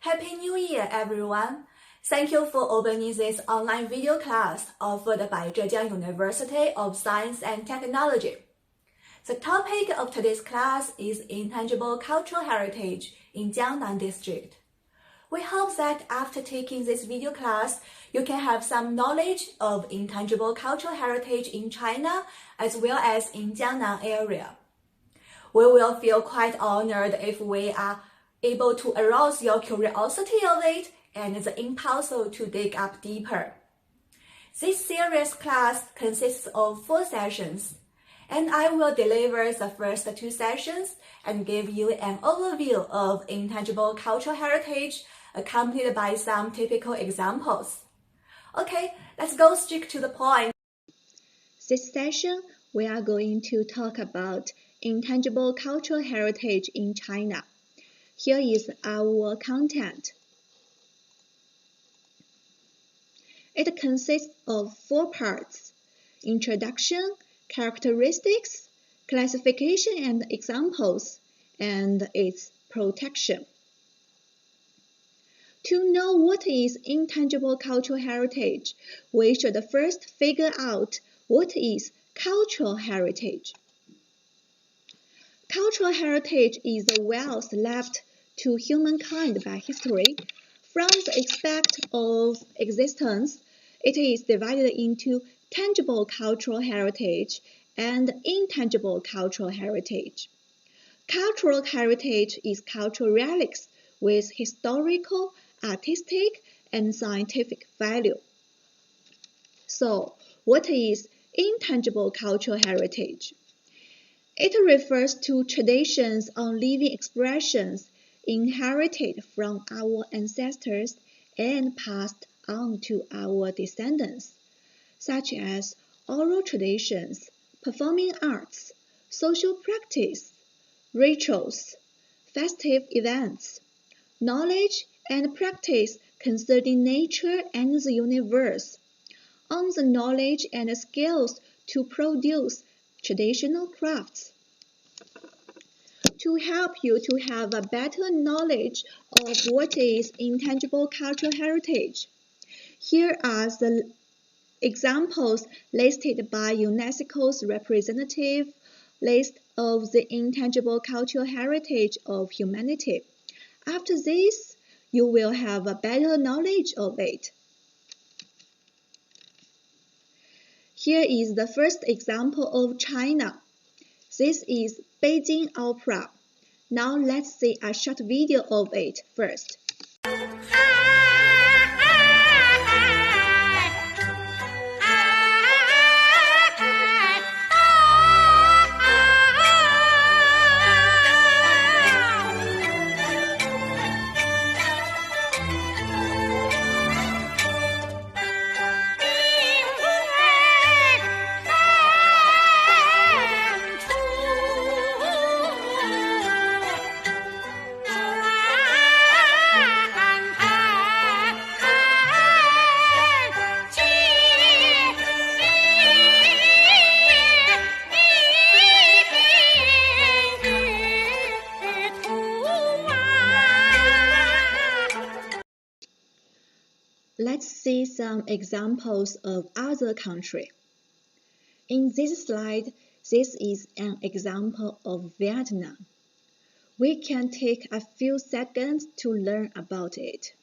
Happy New Year, everyone! Thank you for opening this online video class offered by Zhejiang University of Science and Technology. The topic of today's class is Intangible Cultural Heritage in Jiangnan District. We hope that after taking this video class, you can have some knowledge of intangible cultural heritage in China as well as in Jiangnan area. We will feel quite honored if we are able to arouse your curiosity of it and the impulse to dig up deeper. This series class consists of 4 sessions, and I will deliver the first 2 sessions and give you an overview of intangible cultural heritage accompanied by some typical examples. Okay, let's go straight to the point. This session, we are going to talk about intangible cultural heritage in China. Here is our content. It consists of 4 parts: introduction, characteristics, classification and examples, and its protection. To know what is intangible cultural heritage, we should first figure out what is cultural heritage. Cultural heritage is the wealth left to humankind by history. From the aspect of existence, it is divided into tangible cultural heritage and intangible cultural heritage. Cultural heritage is cultural relics with historical, artistic, and scientific value. So, what is intangible cultural heritage? It refers to traditions or living expressions inherited from our ancestors and passed on to our descendants, such as oral traditions, performing arts, social practice, rituals, festive events, knowledge and practice concerning nature and the universe, on the knowledge and skills to produce traditional crafts. To help you to have a better knowledge of what is intangible cultural heritage, here are the examples listed by UNESCO's representative list of the intangible cultural heritage of humanity. After this, you will have a better knowledge of it. Here is the first example of China. This is Beijing Opera. Now let's see a short video of it first. Let's see some examples of other countries. In this slide, this is an example of Vietnam. We can take a few seconds to learn about it.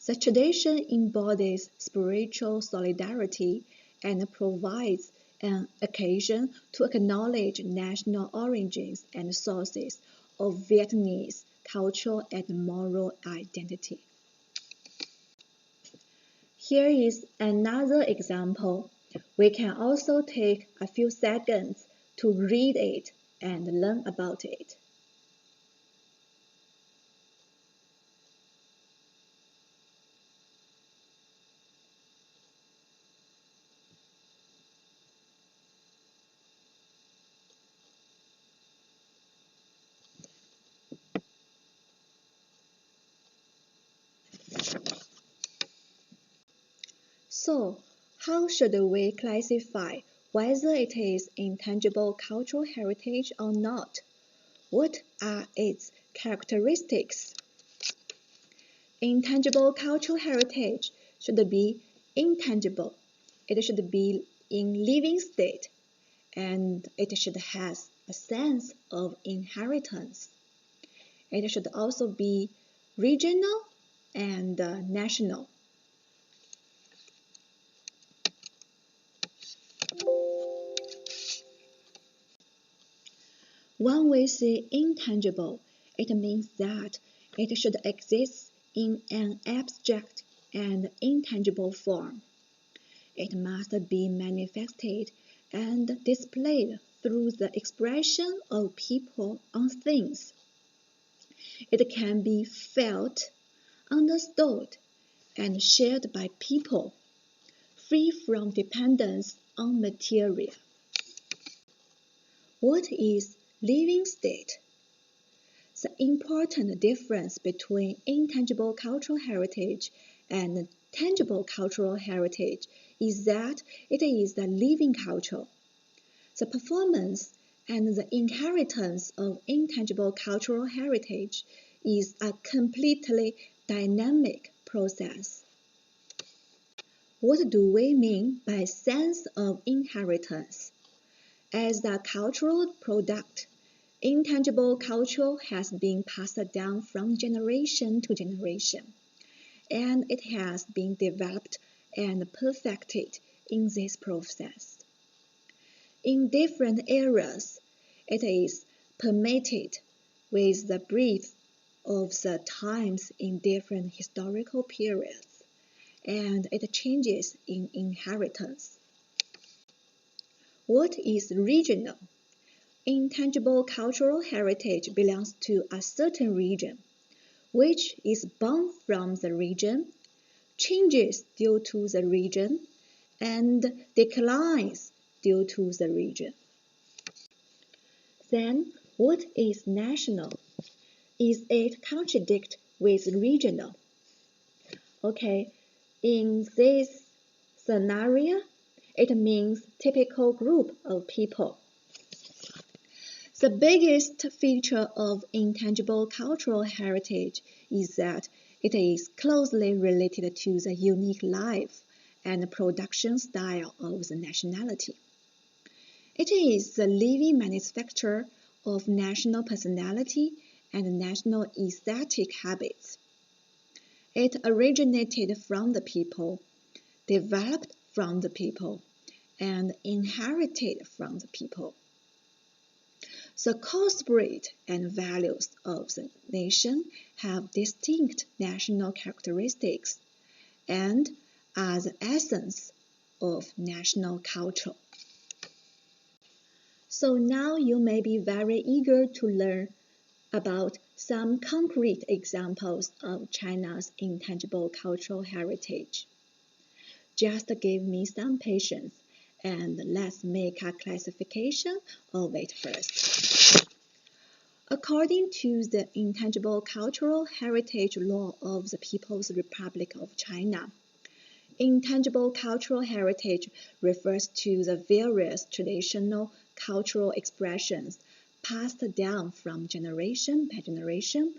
The tradition embodies spiritual solidarity and provides an occasion to acknowledge national origins and sources of Vietnamese cultural and moral identity. Here is another example. We can also take a few seconds to read it and learn about it. So, how should we classify whether it is intangible cultural heritage or not. What are its characteristics? Intangible cultural heritage should be intangible. It should be in living state, and it should have a sense of inheritance. It should also be regional and national. When we say intangible, it means that it should exist in an abstract and intangible form. It must be manifested and displayed through the expression of people on things. It can be felt, understood, and shared by people, free from dependence on material. What is living state? The important difference between intangible cultural heritage and tangible cultural heritage is that it is the living culture. The performance and the inheritance of intangible cultural heritage is a completely dynamic process. What do we mean by sense of inheritance? As a cultural product, intangible culture has been passed down from generation to generation, and it has been developed and perfected in this process. In different eras, it is permeated with the breadth of the times in different historical periods, and it changes in inheritance. What is regional? Intangible cultural heritage belongs to a certain region, which is born from the region, changes due to the region, and declines due to the region. Then, what is national? Is it contradict with regional? Okay, in this scenario, it means typical group of people. The biggest feature of intangible cultural heritage is that it is closely related to the unique life and production style of the nationality. It is the living manufacture of national personality and national aesthetic habits. It originated from the people, developed from the people, and inherited from the people. The core spirit and values of the nation have distinct national characteristics and are the essence of national culture. So now you may be very eager to learn about some concrete examples of China's intangible cultural heritage. Just give me some patience and let's make a classification of it first. According to the Intangible Cultural Heritage Law of the People's Republic of China, intangible cultural heritage refers to the various traditional cultural expressions passed down from generation by generation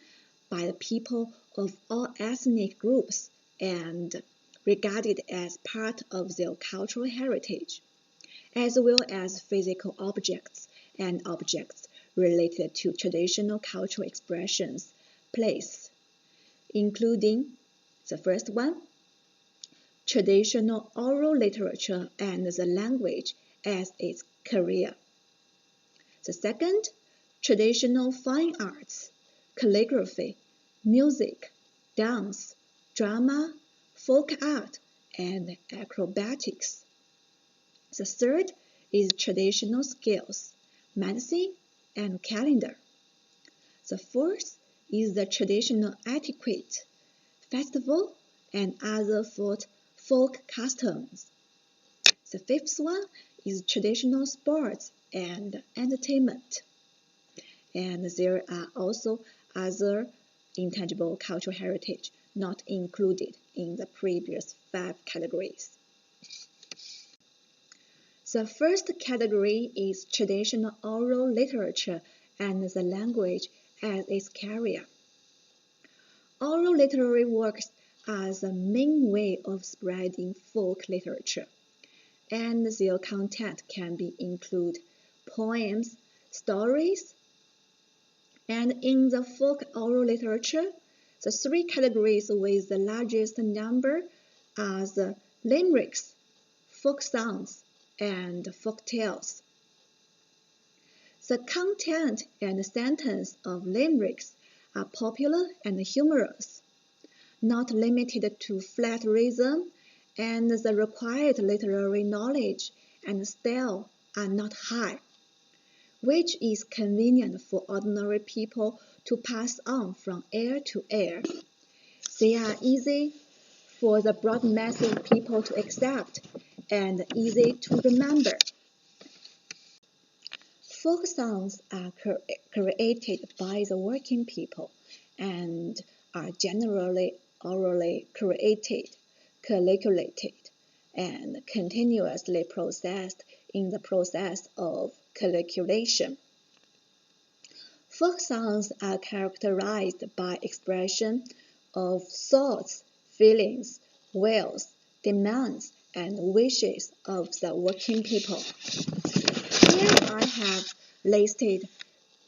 by the people of all ethnic groups and regarded as part of their cultural heritage, as well as physical objects and objects related to traditional cultural expressions, place, including the first one, traditional oral literature and the language as its career. The second, traditional fine arts, calligraphy, music, dance, drama, folk art, and acrobatics. The third is traditional skills, medicine, and calendar. The fourth is the traditional etiquette, festival, and other folk customs. The fifth one is traditional sports and entertainment. And there are also other intangible cultural heritage not included in the previous 5 categories. The first category is traditional oral literature and the language as its carrier. Oral literary works are the main way of spreading folk literature, and their content can be include poems, stories, and in the folk oral literature, the three categories with the largest number are the limericks, folk songs, and folk tales. The content and sentence of limericks are popular and humorous, not limited to flat rhythm, and the required literary knowledge and style are not high, which is convenient for ordinary people to pass on from ear to ear. They are easy for the broad mass of people to accept and easy to remember. Folk songs are created by the working people and are generally orally created, calculated, and continuously processed in the process of calculation. Folk songs are characterized by expression of thoughts, feelings, wills, demands, and wishes of the working people. Here I have listed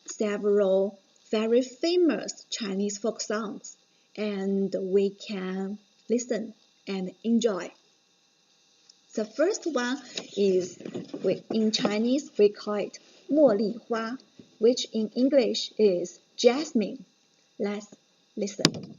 several very famous Chinese folk songs, and we can listen and enjoy. The first one is, in Chinese, we call it 茉莉花, which in English is jasmine. Let's listen.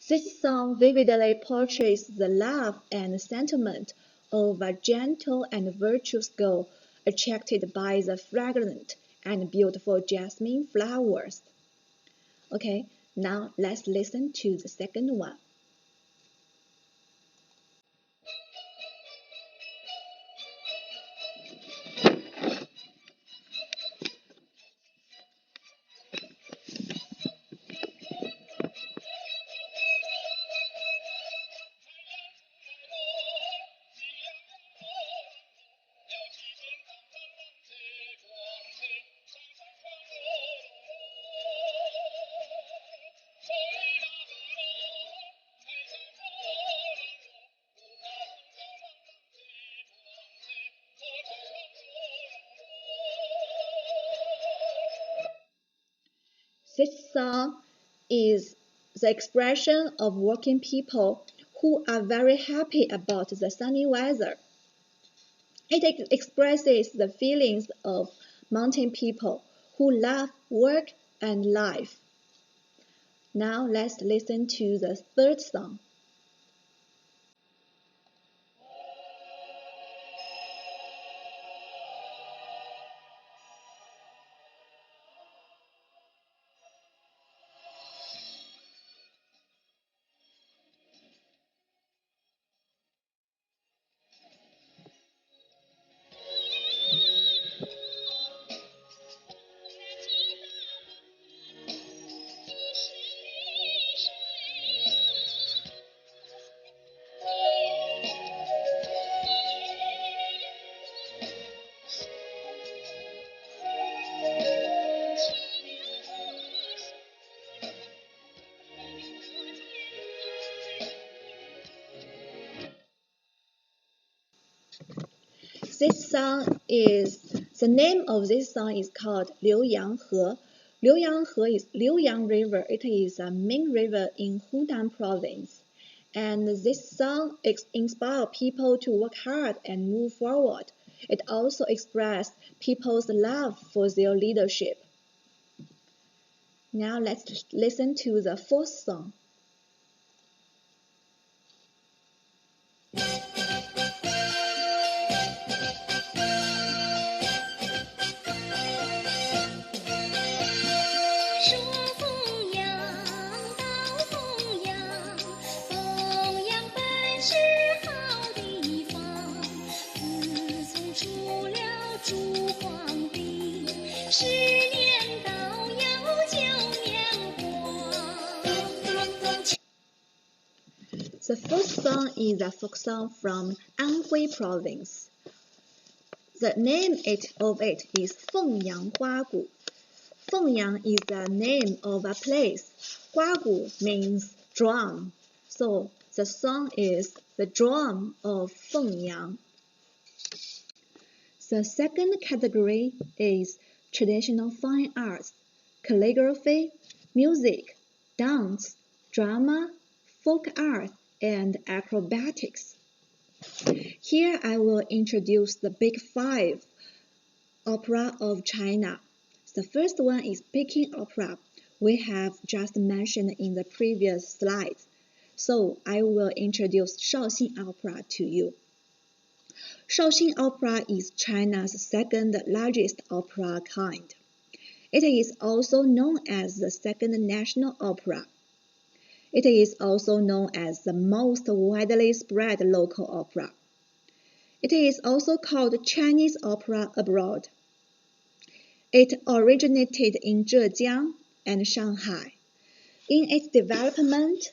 This song vividly portrays the love and sentiment of a gentle and virtuous girl attracted by the fragrant and beautiful jasmine flowers. Okay, now let's listen to the second one. This song is the expression of working people who are very happy about the sunny weather. It expresses the feelings of mountain people who love work and life. Now let's listen to the third song. The name of this song is called 浏阳河, Liuyang River. It is a main river in Hunan Province. And this song inspires people to work hard and move forward. It also expresses people's love for their leadership. Now let's listen to the fourth song. The first song is a folk song from Anhui Province. The name of it is Fengyang Huagu. Fengyang is the name of a place. Huagu means drum. So the song is The Drum of Fengyang. The second category is traditional fine arts, calligraphy, music, dance, drama, folk art, and acrobatics. Here I will introduce the big five opera of China. The first one is Peking opera. We have just mentioned in the previous slides. So I will introduce Shaoxing opera to you. Shaoxing opera is China's second largest opera kind. It is also known as the second national opera. It is also known as the most widely spread local opera. It is also called Chinese opera abroad. It originated in Zhejiang and Shanghai. In its development,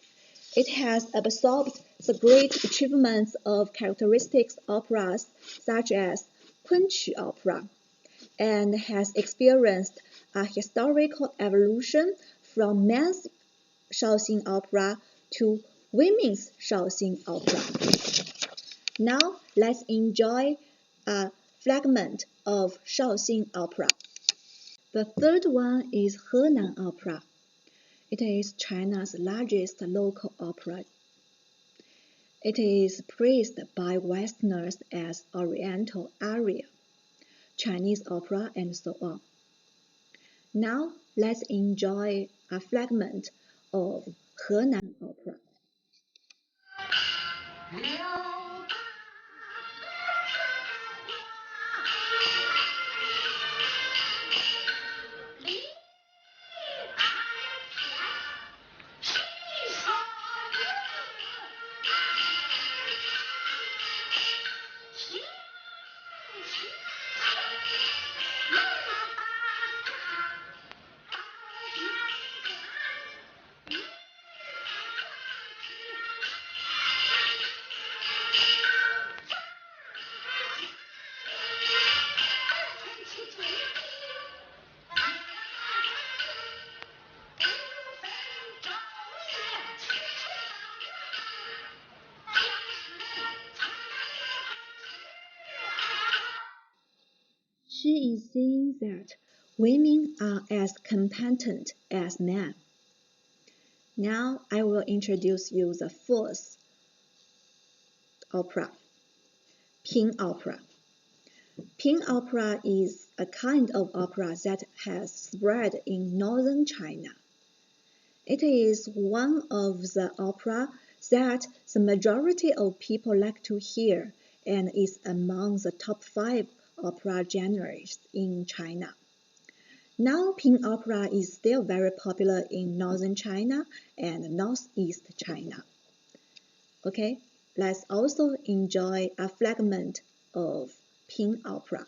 it has absorbed the great achievements of characteristic operas such as Kunqu opera, and has experienced a historical evolution from men's Shaoxing opera to women's Shaoxing opera. Now let's enjoy a fragment of Shaoxing opera. The third one is Henan opera. It is China's largest local opera. It is praised by Westerners as Oriental aria, Chinese opera, and so on. Now let's enjoy a fragment of Henan opera. She is saying that women are as competent as men. Now I will introduce you the fourth opera, Ping opera. Ping opera is a kind of opera that has spread in northern China. It is one of the opera that the majority of people like to hear and is among the top 5 opera genres in China. Now Ping opera is still very popular in northern China and northeast China. Okay, let's also enjoy a fragment of Ping opera.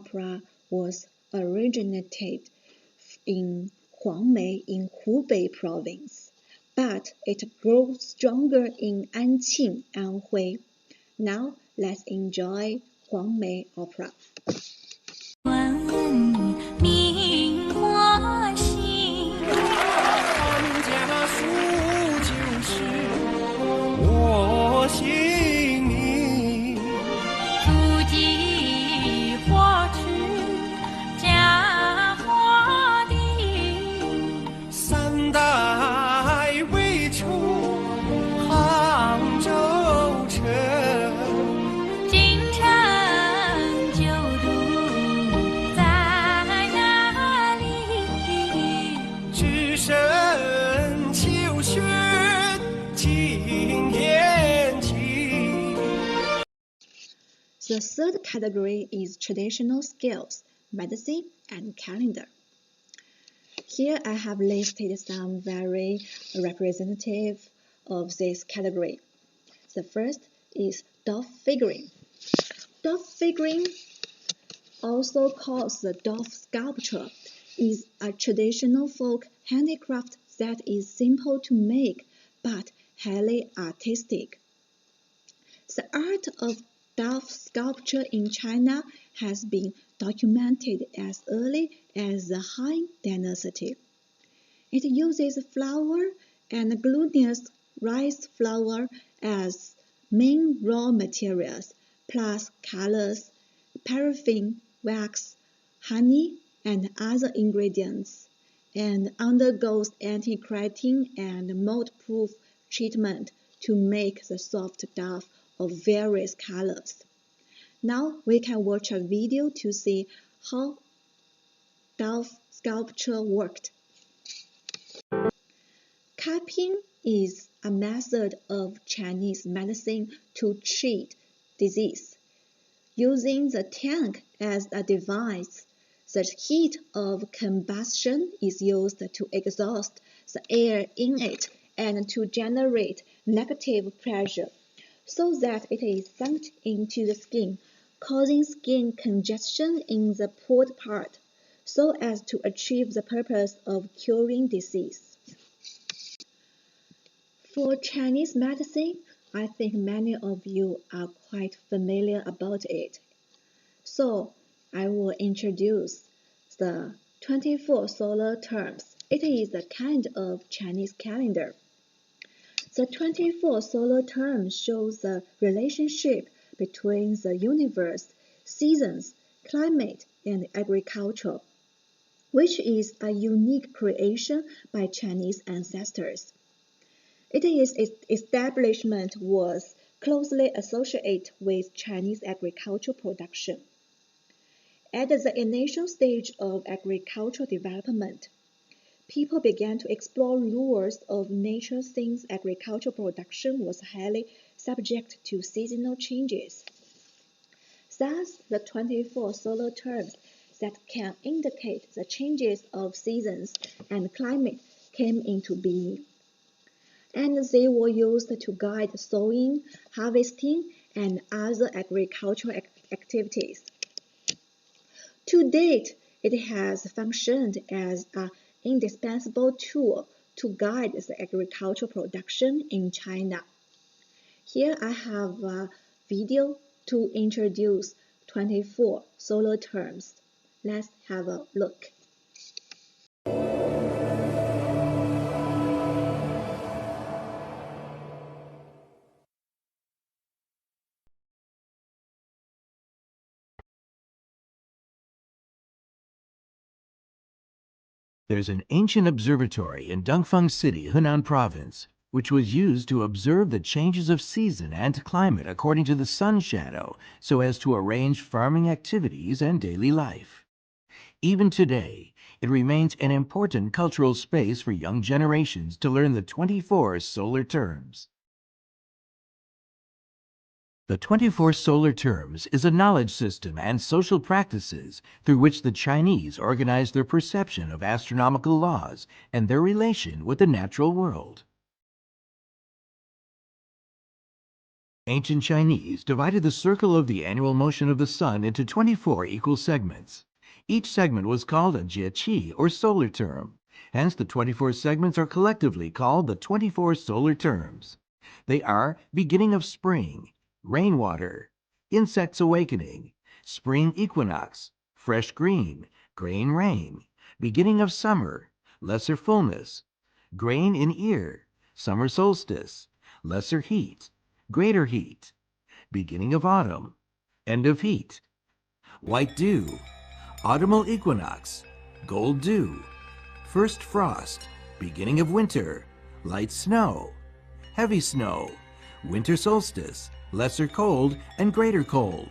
opera was originated in Huangmei in Hubei province, but it grew stronger in Anqing, Anhui. Now let's enjoy Huangmei opera. 名花心，唐家书就是我姓名。不计花枝家花地，三代为出杭州城。京城旧都在哪里？只身秋雪经年情。The third category is traditional skills, medicine, and calendar. Here I have listed some very representative of this category. The first is dove figuring. Dove figuring, also called the dove sculpture, is a traditional folk handicraft that is simple to make but highly artistic. The art of dove sculpture in China has been documented as early as the Han Dynasty. It uses flour and glutinous rice flour as main raw materials, plus colors, paraffin, wax, honey, and other ingredients, and undergoes anti-crating and mold-proof treatment to make the soft dove of various colors. Now we can watch a video to see how dove sculpture worked. Cupping is a method of Chinese medicine to treat disease. Using the tank as a device, the heat of combustion is used to exhaust the air in it and to generate negative pressure, so that it is sucked into the skin, causing skin congestion in the pulled part, so as to achieve the purpose of curing disease. For Chinese medicine, I think many of you are quite familiar about it. So, I will introduce the 24 solar terms. It is a kind of Chinese calendar. The 24 solar terms shows the relationship between the universe, seasons, climate, and agriculture, which is a unique creation by Chinese ancestors. Its establishment was closely associated with Chinese agricultural production. At the initial stage of agricultural development, people began to explore rules of nature since agricultural production was highly subject to seasonal changes. Thus, the 24 solar terms that can indicate the changes of seasons and climate came into being, and they were used to guide sowing, harvesting, and other agricultural activities. To date, it has functioned as an indispensable tool to guide the agricultural production in China. Here I have a video to introduce 24 solar terms. Let's have a look. There's an ancient observatory in Dongfeng City, Henan Province, which was used to observe the changes of season and climate according to the sun shadow, so as to arrange farming activities and daily life. Even today, it remains an important cultural space for young generations to learn the 24 solar terms. The 24 solar terms is a knowledge system and social practices through which the Chinese organize their perception of astronomical laws and their relation with the natural world. Ancient Chinese divided the circle of the annual motion of the sun into 24 equal segments. Each segment was called a jieqi, or solar term. Hence, the 24 segments are collectively called the 24 solar terms. They are beginning of spring, rainwater, insects awakening, spring equinox, fresh green, grain rain, beginning of summer, lesser fullness, grain in ear, summer solstice, lesser heat, greater heat, beginning of autumn, end of heat, white dew, autumnal equinox, gold dew, first frost, beginning of winter, light snow, heavy snow, winter solstice, lesser cold, and greater cold.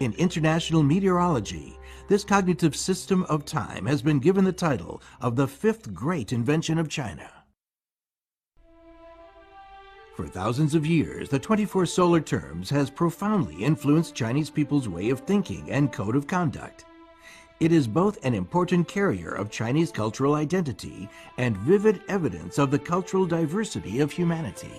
In international meteorology, this cognitive system of time has been given the title of the fifth great invention of China. For thousands of years, the 24 solar terms has profoundly influenced Chinese people's way of thinking and code of conduct. It is both an important carrier of Chinese cultural identity and vivid evidence of the cultural diversity of humanity.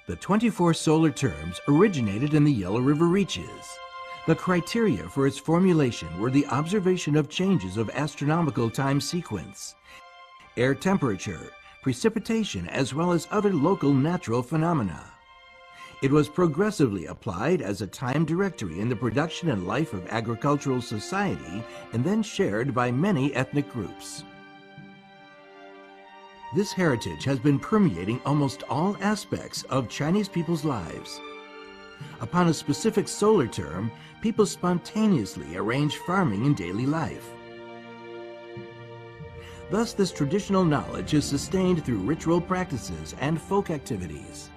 The 24 solar terms originated in the Yellow River Reaches. The criteria for its formulation were the observation of changes of astronomical time sequence, air temperature, precipitation, as well as other local natural phenomena. It was progressively applied as a time directory in the production and life of agricultural society and then shared by many ethnic groups. This heritage has been permeating almost all aspects of Chinese people's lives. Upon a specific solar term, people spontaneously arrange farming in daily life. Thus, this traditional knowledge is sustained through ritual practices and folk activities.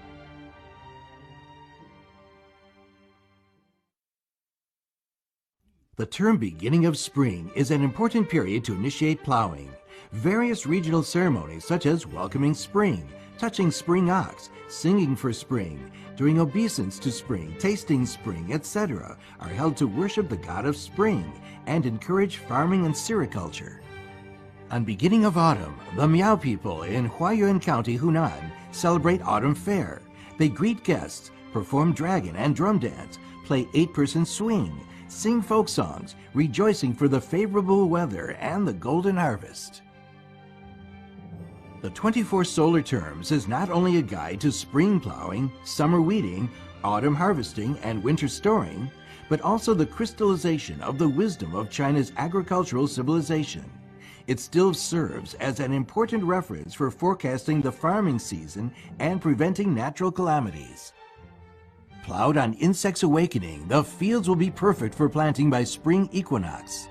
The term beginning of spring is an important period to initiate plowing. Various regional ceremonies such as welcoming spring, touching spring ox, singing for spring, doing obeisance to spring, tasting spring, etc. are held to worship the god of spring and encourage farming and sericulture. On beginning of autumn, the Miao people in Huayuan County, Hunan, celebrate Autumn Fair. They greet guests, perform dragon and drum dance, play 8-person swing, sing folk songs, rejoicing for the favorable weather and the golden harvest. The 24 solar terms is not only a guide to spring plowing, summer weeding, autumn harvesting, and winter storing, but also the crystallization of the wisdom of China's agricultural civilization. It still serves as an important reference for forecasting the farming season and preventing natural calamities. Plowed on insects awakening, the fields will be perfect for planting by spring equinox.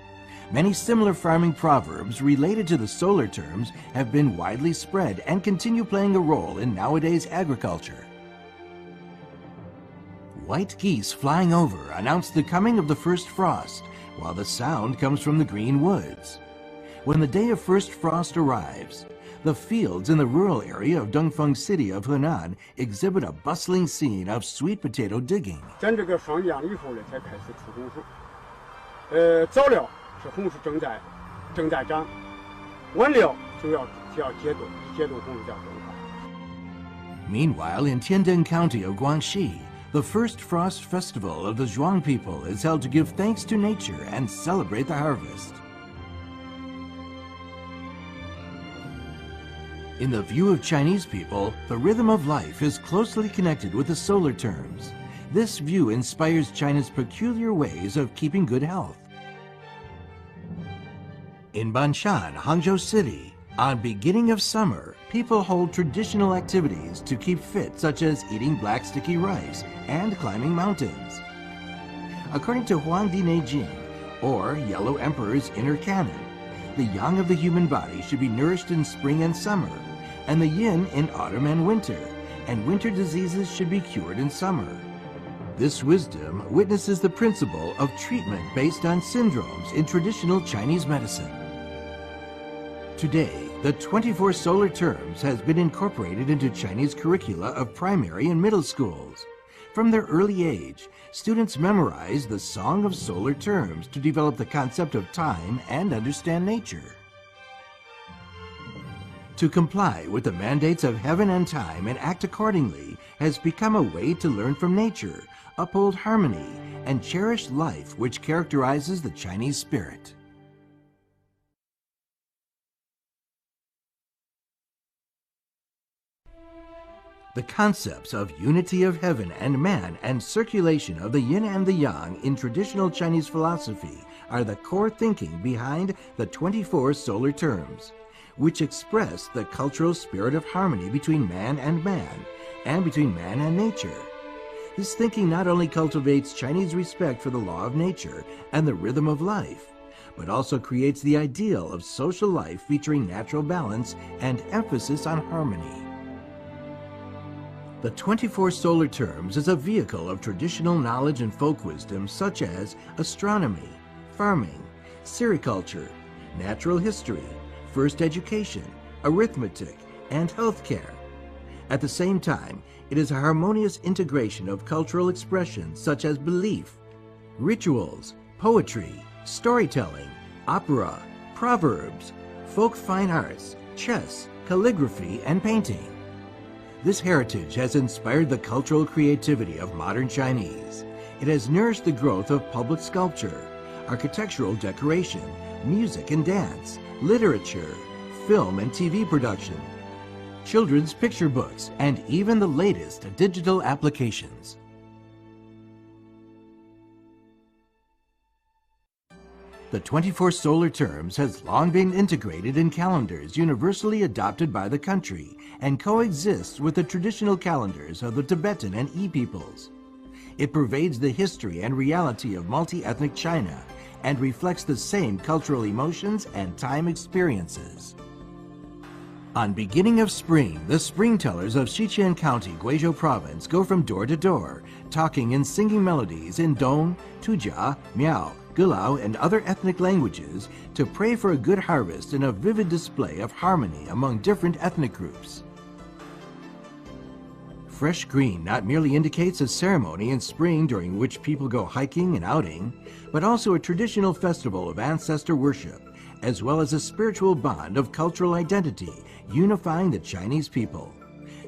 Many similar farming proverbs related to the solar terms have been widely spread and continue playing a role in nowadays agriculture. White geese flying over announce the coming of the first frost, while the sound comes from the green woods. When the day of first frost arrives, the fields in the rural area of Dongfeng City of Henan exhibit a bustling scene of sweet potato digging. 咱这个霜降以后呢，才开始出红薯。早料是红薯正在长，晚料就要解冻，解冻红薯叫冻发。 Meanwhile, in Tiandeng County of Guangxi, the first frost festival of the Zhuang people is held to give thanks to nature and celebrate the harvest. In the view of Chinese people, the rhythm of life is closely connected with the solar terms. This view inspires China's peculiar ways of keeping good health. In Banshan, Hangzhou City, on beginning of summer, people hold traditional activities to keep fit, such as eating black sticky rice and climbing mountains. According to Huangdi Neijing, or Yellow Emperor's inner canon, the yang of the human body should be nourished in spring and summer, and the yin in autumn and winter, and winter diseases should be cured in summer. This wisdom witnesses the principle of treatment based on syndromes in traditional Chinese medicine. Today, the 24 solar terms has been incorporated into Chinese curricula of primary and middle schools. From their early age, students memorize the Song of Solar Terms to develop the concept of time and understand nature. To comply with the mandates of heaven and time and act accordingly has become a way to learn from nature, uphold harmony, and cherish life, which characterizes the Chinese spirit. The concepts of unity of heaven and man and circulation of the yin and the yang in traditional Chinese philosophy are the core thinking behind the 24 solar terms, which express the cultural spirit of harmony between man and between man and nature. This thinking not only cultivates Chinese respect for the law of nature and the rhythm of life, but also creates the ideal of social life featuring natural balance and emphasis on harmony. The 24 solar terms is a vehicle of traditional knowledge and folk wisdom such as astronomy, farming, sericulture, natural history, first education, arithmetic, and healthcare. At the same time, it is a harmonious integration of cultural expressions such as belief, rituals, poetry, storytelling, opera, proverbs, folk fine arts, chess, calligraphy, and painting. This heritage has inspired the cultural creativity of modern Chinese. It has nourished the growth of public sculpture, architectural decoration, music and dance, literature, film and TV production, children's picture books, and even the latest digital applications. The 24 solar terms has long been integrated in calendars universally adopted by the country and coexists with the traditional calendars of the Tibetan and Yi peoples. It pervades the history and reality of multi-ethnic China and reflects the same cultural emotions and time experiences. On beginning of spring, the spring tellers of Xiqian County, Guizhou Province go from door to door, talking and singing melodies in Dong, Tujia, Miao, Gulao, and other ethnic languages to pray for a good harvest and a vivid display of harmony among different ethnic groups. Fresh green not merely indicates a ceremony in spring during which people go hiking and outing, but also a traditional festival of ancestor worship, as well as a spiritual bond of cultural identity unifying the Chinese people.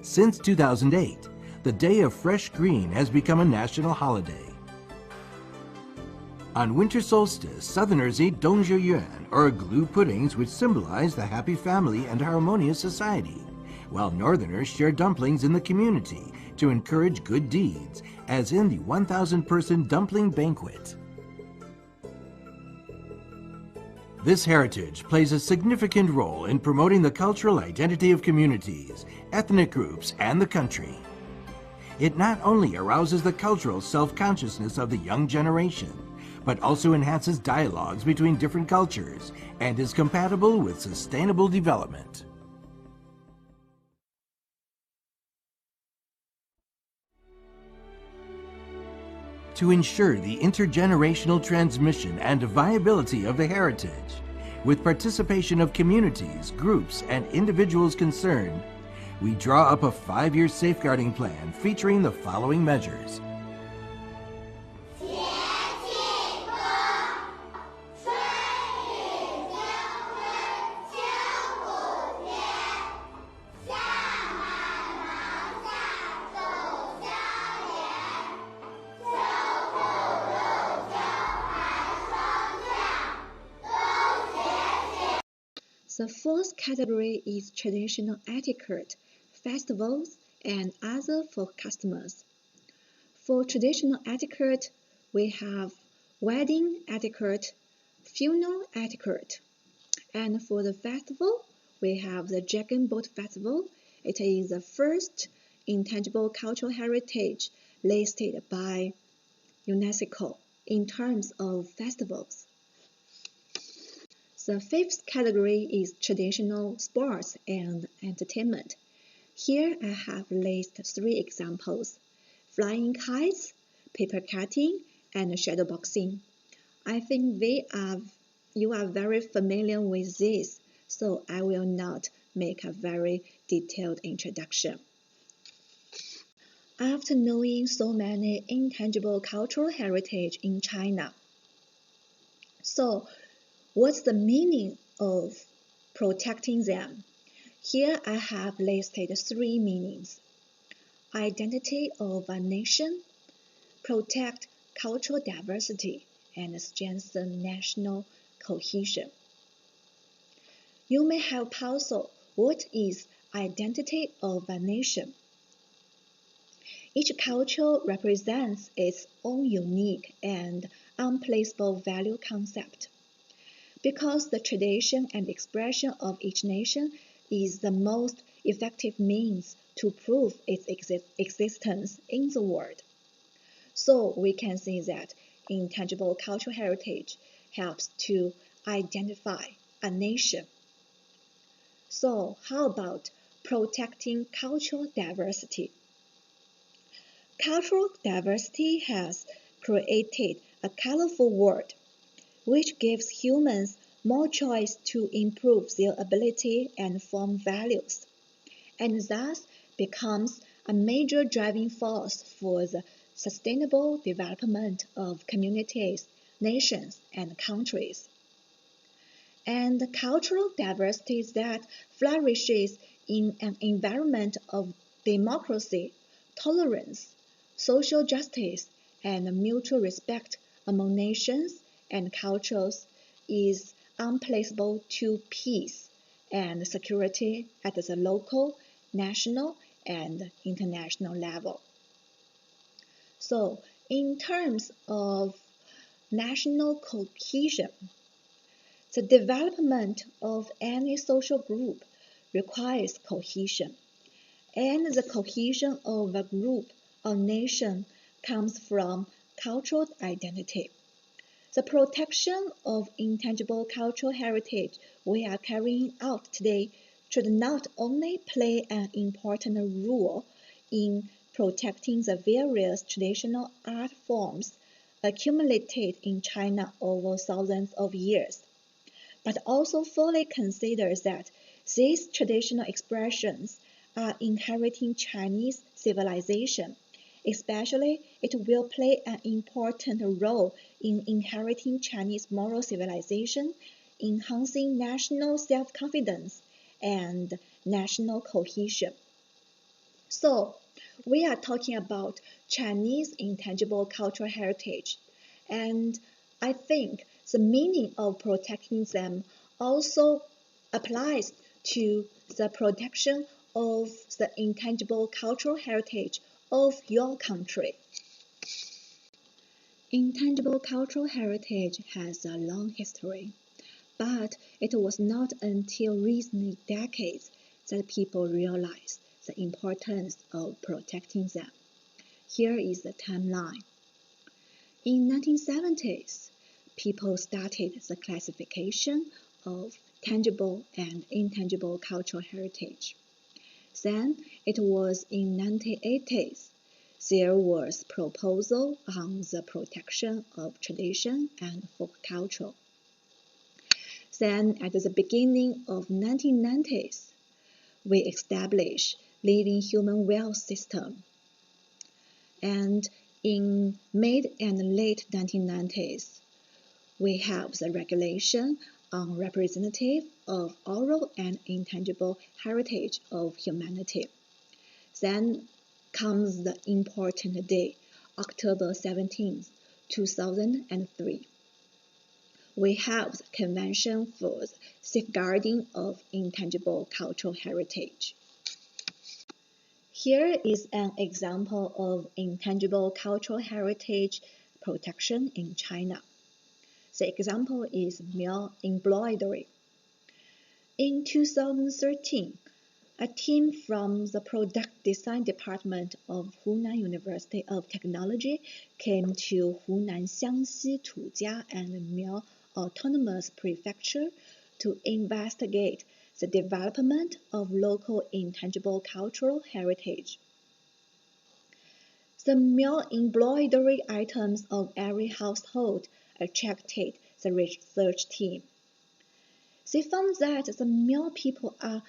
Since 2008, the Day of Fresh Green has become a national holiday. On winter solstice, Southerners eat Dongzhiyuan, or glue puddings, which symbolize the happy family and harmonious society, while Northerners share dumplings in the community to encourage good deeds, as in the 1,000-person dumpling banquet. This heritage plays a significant role in promoting the cultural identity of communities, ethnic groups, and the country. It not only arouses the cultural self-consciousness of the young generation, but also enhances dialogues between different cultures and is compatible with sustainable development. To ensure the intergenerational transmission and viability of the heritage, with participation of communities, groups, and individuals concerned, we draw up a 5-year safeguarding plan featuring the following measures. The fourth category is traditional etiquette, festivals, and other folk customs. For traditional etiquette, we have wedding etiquette, funeral etiquette. And for the festival, we have the Dragon Boat Festival. It is the first Intangible Cultural Heritage listed by UNESCO in terms of festivals. The fifth category is traditional sports and entertainment. Here I have listed 3 examples: flying kites, paper cutting, and shadow boxing. I think you are very familiar with this, so I will not make a very detailed introduction. After knowing so many intangible cultural heritage in China, so what's the meaning of protecting them? Here I have listed 3 meanings: identity of a nation, protect cultural diversity, and strengthen national cohesion. You may have puzzled, what is identity of a nation? Each culture represents its own unique and unplaceable value concept. Because the tradition and expression of each nation is the most effective means to prove its existence in the world. So we can see that intangible cultural heritage helps to identify a nation. So how about protecting cultural diversity? Cultural diversity has created a colorful world, which gives humans more choice to improve their ability and form values, and thus becomes a major driving force for the sustainable development of communities, nations, and countries. And the cultural diversity that flourishes in an environment of democracy, tolerance, social justice, and mutual respect among nations and cultures is unplaceable to peace and security at the local, national, and international level. So, in terms of national cohesion, the development of any social group requires cohesion, and the cohesion of a group or nation comes from cultural identity. The protection of intangible cultural heritage we are carrying out today should not only play an important role in protecting the various traditional art forms accumulated in China over thousands of years, but also fully consider that these traditional expressions are inheriting Chinese civilization. Especially, it will play an important role in inheriting Chinese moral civilization, enhancing national self-confidence and national cohesion. So, we are talking about Chinese intangible cultural heritage, and I think the meaning of protecting them also applies to the protection of the intangible cultural heritage of your country. Intangible cultural heritage has a long history, but it was not until recent decades that people realized the importance of protecting them. Here is the timeline. In 1970s, people started the classification of tangible and intangible cultural heritage. Then it was in 1980s there was proposal on the protection of tradition and folk culture. Then at the beginning of 1990s, we established living human wealth system. And in mid and late 1990s, we have the regulation on representative of oral and intangible heritage of humanity. Then comes the important day, October 17, 2003. We have the Convention for the Safeguarding of Intangible Cultural Heritage. Here is an example of intangible cultural heritage protection in China. The example is mill embroidery. In 2013, a team from the Product Design Department of Hunan University of Technology came to Hunan Xiangxi Chujia and Miao Autonomous Prefecture to investigate the development of local intangible cultural heritage. The mill embroidery items of every household attracted the research team. They found that the mill people are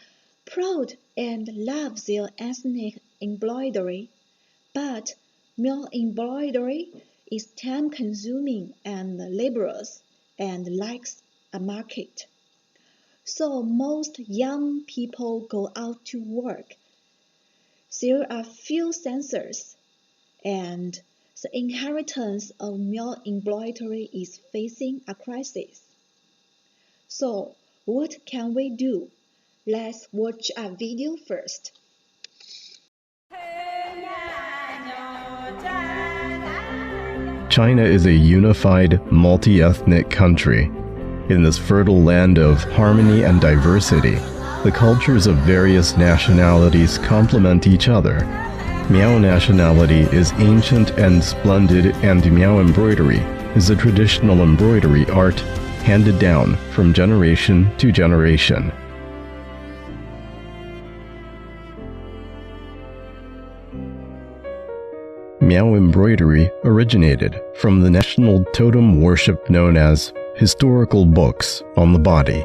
proud and love their ethnic embroidery, But miao embroidery is time-consuming and laborious and lacks a market. So most young people go out to work. There are few censors, and the inheritance of miao embroidery is facing a crisis. So what can we do? Let's watch a video first. China is a unified, multi-ethnic country. In this fertile land of harmony and diversity, the cultures of various nationalities complement each other. Miao nationality is ancient and splendid, and miao embroidery is a traditional embroidery art handed down from generation to generation. Miao embroidery originated from the national totem worship known as historical books on the body.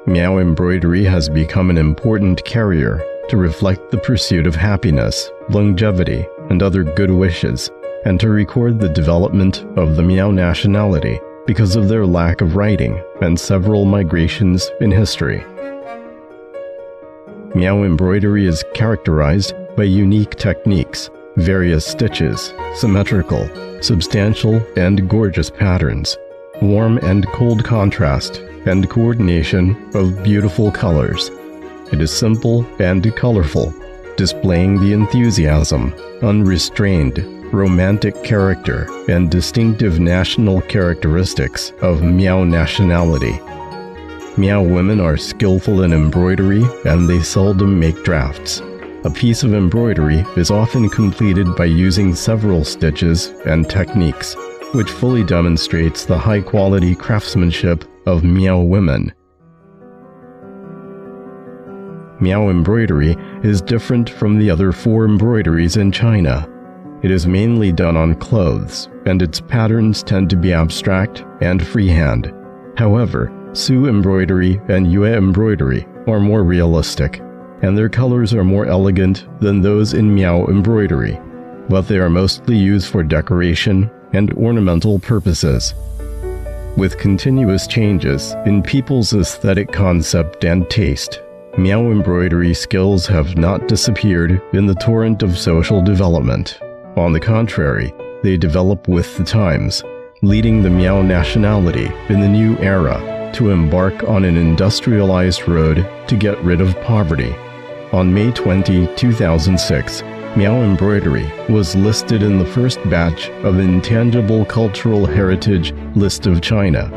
Miao embroidery has become an important carrier to reflect the pursuit of happiness, longevity, and other good wishes, and to record the development of the Miao nationality because of their lack of writing and several migrations in history. Miao embroidery is characterized by unique techniques, various stitches, symmetrical, substantial, and gorgeous patterns, warm and cold contrast, and coordination of beautiful colors. It is simple and colorful, displaying the enthusiasm, unrestrained, romantic character, and distinctive national characteristics of Miao nationality. Miao women are skillful in embroidery, and they seldom make drafts. A piece of embroidery is often completed by using several stitches and techniques, which fully demonstrates the high-quality craftsmanship of Miao women. Miao embroidery is different from the other four embroideries in China. It is mainly done on clothes, and its patterns tend to be abstract and freehand. However, Su embroidery and Yue embroidery are more realistic, and their colors are more elegant than those in Miao embroidery, but they are mostly used for decoration and ornamental purposes. With continuous changes in people's aesthetic concept and taste, Miao embroidery skills have not disappeared in the torrent of social development. On the contrary, they develop with the times, leading the Miao nationality in the new era to embark on an industrialized road to get rid of poverty. On May 20, 2006, Miao embroidery was listed in the first batch of Intangible Cultural Heritage list of China.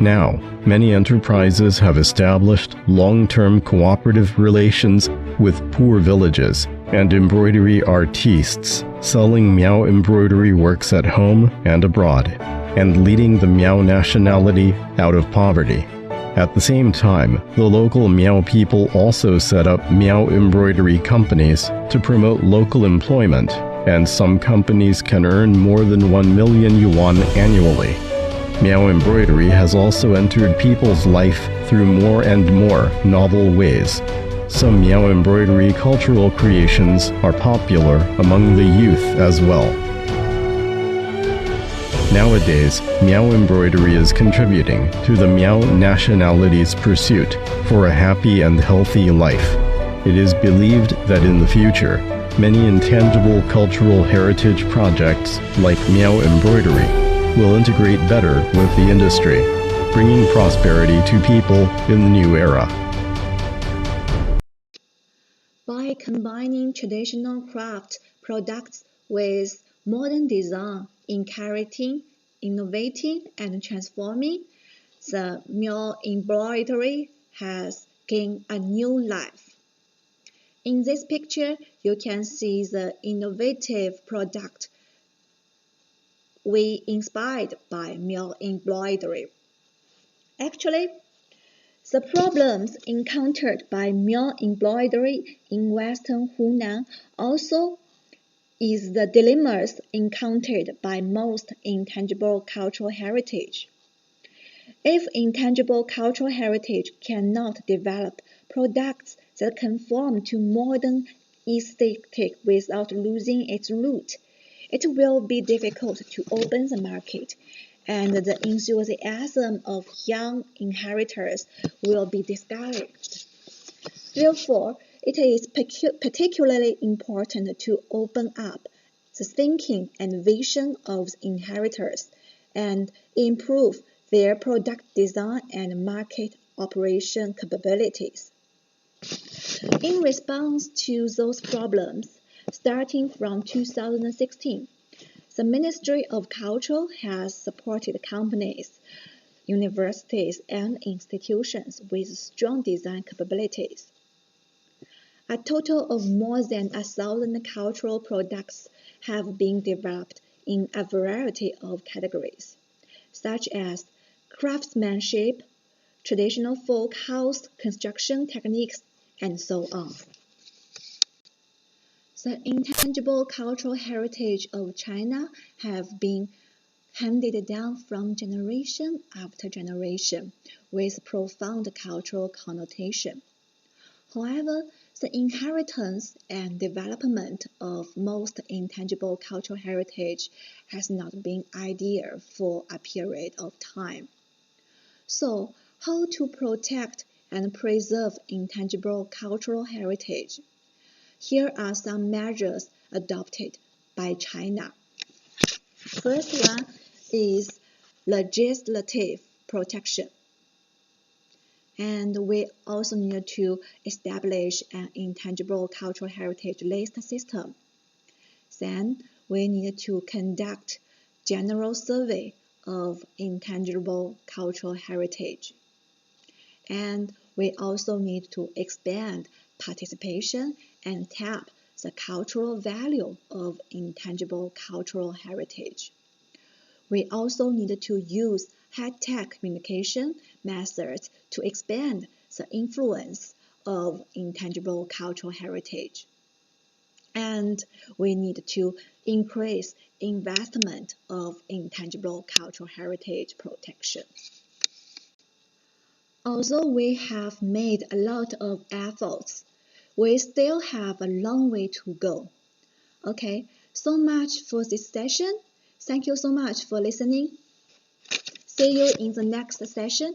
Now, many enterprises have established long-term cooperative relations with poor villages and embroidery artistes, selling Miao embroidery works at home and abroad, and leading the Miao nationality out of poverty. At the same time, the local Miao people also set up Miao embroidery companies to promote local employment, and some companies can earn more than 1 million yuan annually. Miao embroidery has also entered people's life through more and more novel ways. Some Miao embroidery cultural creations are popular among the youth as well. Nowadays, Miao embroidery is contributing to the Miao nationality's pursuit for a happy and healthy life. It is believed that in the future, many intangible cultural heritage projects like Miao embroidery will integrate better with the industry, bringing prosperity to people in the new era. By combining traditional craft products with modern design, encouraging, innovating, and transforming, the Miao embroidery has gained a new life. In this picture, you can see the innovative product we inspired by Miao embroidery. Actually, the problems encountered by Miao embroidery in Western Hunan also is the dilemmas encountered by most intangible cultural heritage. If intangible cultural heritage cannot develop products that conform to modern aesthetic without losing its root. It will be difficult to open the market, and the enthusiasm of young inheritors will be discouraged. Therefore, it is particularly important to open up the thinking and vision of the inheritors and improve their product design and market operation capabilities. In response to those problems, starting from 2016, the Ministry of Culture has supported companies, universities, and institutions with strong design capabilities. A total of more than 1,000 cultural products have been developed in a variety of categories, such as craftsmanship, traditional folk house construction techniques, and so on. The intangible cultural heritage of China have been handed down from generation after generation with profound cultural connotation. However, the inheritance and development of most intangible cultural heritage has not been ideal for a period of time. So, how to protect and preserve intangible cultural heritage? Here are some measures adopted by China. First one is legislative protection. And we also need to establish an intangible cultural heritage list system. Then we need to conduct general survey of intangible cultural heritage. And we also need to expand participation and tap the cultural value of intangible cultural heritage. We also need to use high-tech communication methods to expand the influence of intangible cultural heritage. And we need to increase investment of intangible cultural heritage protection. Although we have made a lot of efforts, we still have a long way to go. Okay, so much for this session. Thank you so much for listening. See you in the next session.